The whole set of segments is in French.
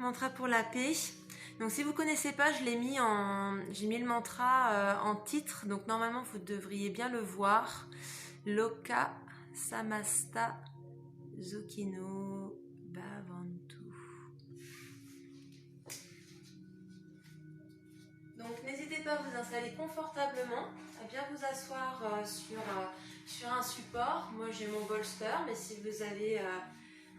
mantra pour la paix. Donc si vous ne connaissez pas, j'ai mis le mantra en titre, donc normalement vous devriez bien le voir. Loka Samasta Zukino Bhavantu. Donc n'hésitez pas à vous installer confortablement, à bien vous asseoir sur un support. Moi j'ai mon bolster, mais si vous avez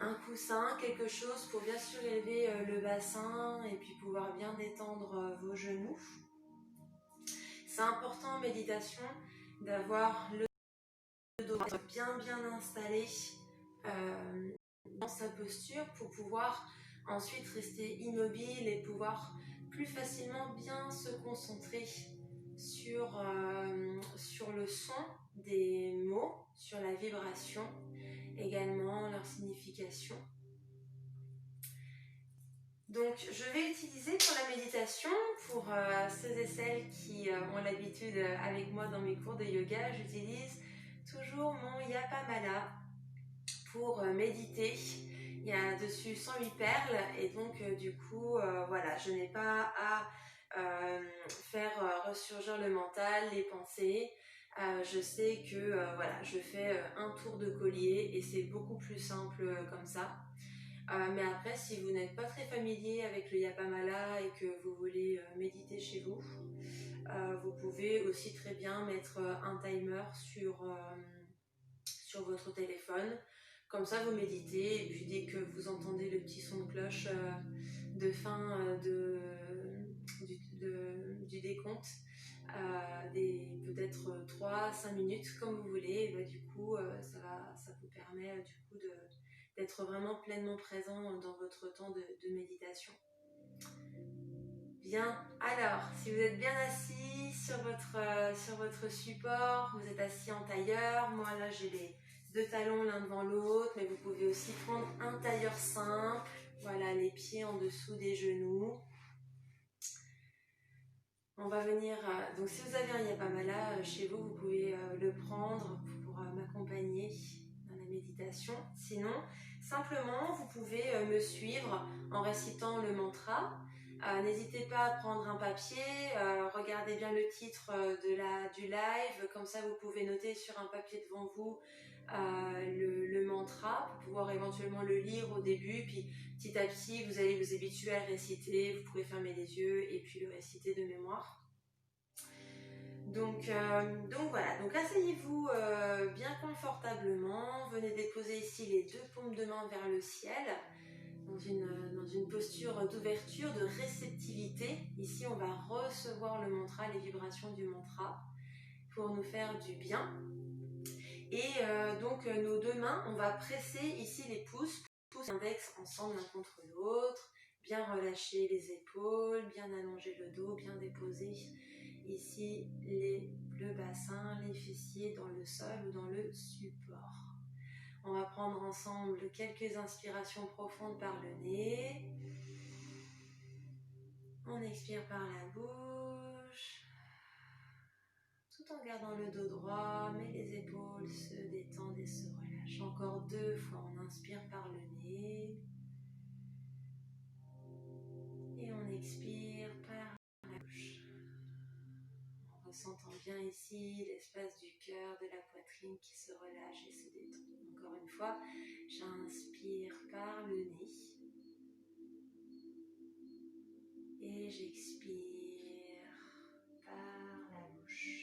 un coussin, quelque chose pour bien surélever le bassin et puis pouvoir bien détendre vos genoux. C'est important en méditation d'avoir le dos bien installé dans sa posture pour pouvoir ensuite rester immobile et pouvoir plus facilement bien se concentrer sur le son des mots, sur la vibration, également leur signification. Donc je vais utiliser pour la méditation, pour ceux et celles qui ont l'habitude avec moi dans mes cours de yoga, j'utilise toujours mon Yapamala pour méditer. Il y a dessus 108 perles et donc du coup voilà, je n'ai pas à faire ressurgir le mental, les pensées. Je sais que voilà, je fais un tour de collier et c'est beaucoup plus simple comme ça. Mais après, si vous n'êtes pas très familier avec le Yapamala et que vous voulez méditer chez vous, vous pouvez aussi très bien mettre un timer sur votre téléphone. Comme ça, vous méditez et puis dès que vous entendez le petit son de cloche de fin du décompte, peut-être 3-5 minutes comme vous voulez, et bah, du coup ça vous permet du coup d'être vraiment pleinement présent dans votre temps de méditation. Bien, alors si vous êtes bien assis sur votre support, vous êtes assis en tailleur, moi là j'ai les deux talons l'un devant l'autre, mais vous pouvez aussi prendre un tailleur simple, voilà, les pieds en dessous des genoux. On va venir, donc si vous avez un Yapamala chez vous, vous pouvez le prendre pour m'accompagner dans la méditation. Sinon, simplement, vous pouvez me suivre en récitant le mantra. N'hésitez pas à prendre un papier, regardez bien le titre du live, comme ça vous pouvez noter sur un papier devant vous le mantra pour pouvoir éventuellement le lire au début, puis petit à petit vous allez vous habituer à le réciter, vous pouvez fermer les yeux et puis le réciter de mémoire. Donc voilà, donc asseyez-vous bien confortablement, venez déposer ici les deux paumes de main vers le ciel, dans une posture d'ouverture, de réceptivité. Ici on va recevoir le mantra, les vibrations du mantra pour nous faire du bien. Et donc nos deux mains, on va presser ici les pouces et l'index ensemble l'un contre l'autre, bien relâcher les épaules, bien allonger le dos, bien déposer ici le bassin, les fessiers dans le sol ou dans le support. On va prendre ensemble quelques inspirations profondes par le nez. On expire par la bouche, tout en gardant le dos droit, mais les épaules se détendent et se relâchent. Encore 2 fois, on inspire par le nez. Et on expire par la bouche. En ressentant bien ici l'espace du cœur, de la poitrine qui se relâche et se détend. Encore une fois, j'inspire par le nez. Et j'expire par la bouche.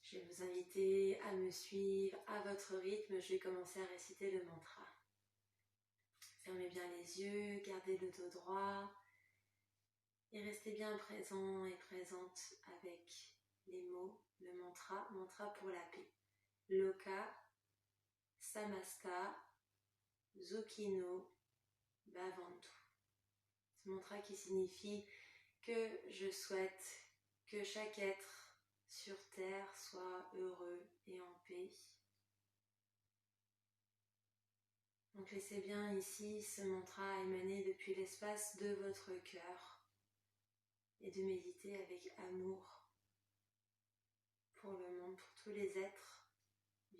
Je vais vous inviter à me suivre à votre rythme. Je vais commencer à réciter le mantra. Fermez bien les yeux, gardez le dos droit et restez bien présent et présente avec les mots, le mantra pour la paix. Loka Samasta Zukino Bhavantu. Ce mantra qui signifie que je souhaite que chaque être sur terre soit heureux et en paix. Donc laissez bien ici ce mantra émaner depuis l'espace de votre cœur et de méditer avec amour pour le monde, pour tous les êtres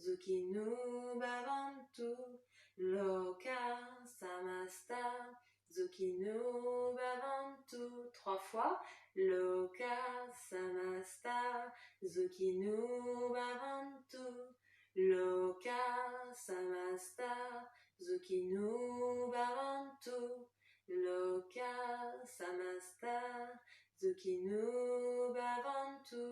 Zucchinu Bhavantu, Loka Samasta, Zucchinu Bhavantu. 3 fois. Loka Samasta, Zucchinu Bhavantu, Loka Samasta, Zucchinu Bhavantu, Loka Samasta, Zucchinu Bhavantu.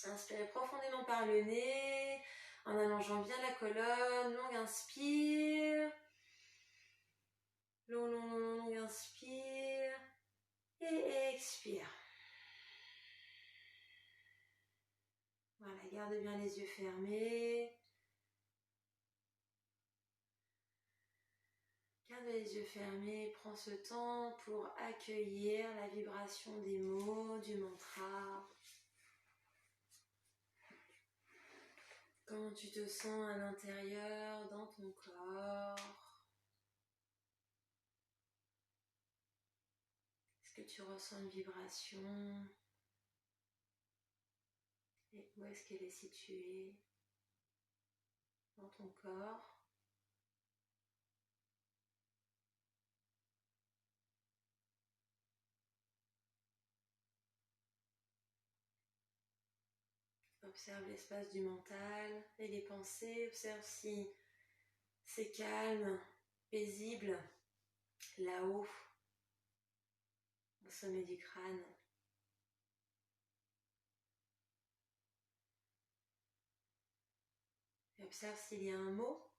Inspirez profondément par le nez, en allongeant bien la colonne. Longue inspire. Longue inspire. Et expire. Voilà, garde bien les yeux fermés. Garde les yeux fermés, prends ce temps pour accueillir la vibration des mots, du mantra. Comment tu te sens à l'intérieur, dans ton corps? Est-ce que tu ressens une vibration? Et où est-ce qu'elle est située dans ton corps? Observe l'espace du mental et les pensées. Observe si c'est calme, paisible, là-haut, au sommet du crâne. Et observe s'il y a un mot.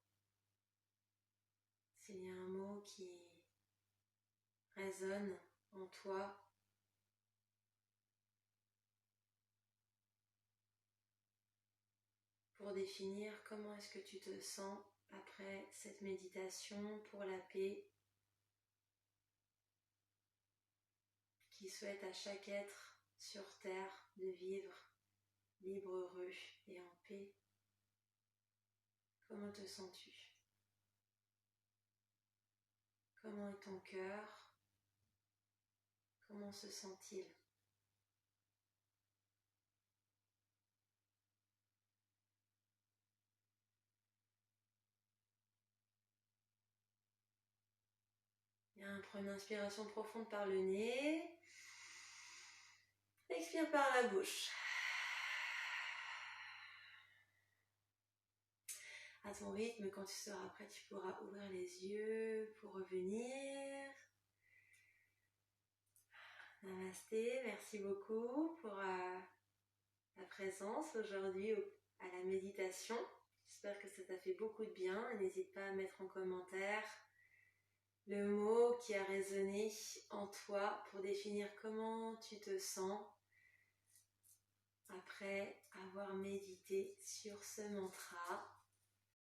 S'il y a un mot qui résonne en toi. Pour définir comment est-ce que tu te sens après cette méditation pour la paix qui souhaite à chaque être sur terre de vivre libre, heureux et en paix. Comment te sens-tu? Comment est ton cœur? Comment se sent-il? Bien, prends une inspiration profonde par le nez. Expire par la bouche. À ton rythme, quand tu seras prêt, tu pourras ouvrir les yeux pour revenir. Namasté, merci beaucoup pour la présence aujourd'hui à la méditation. J'espère que ça t'a fait beaucoup de bien. N'hésite pas à mettre en commentaire le mot qui a résonné en toi pour définir comment tu te sens après avoir médité sur ce mantra.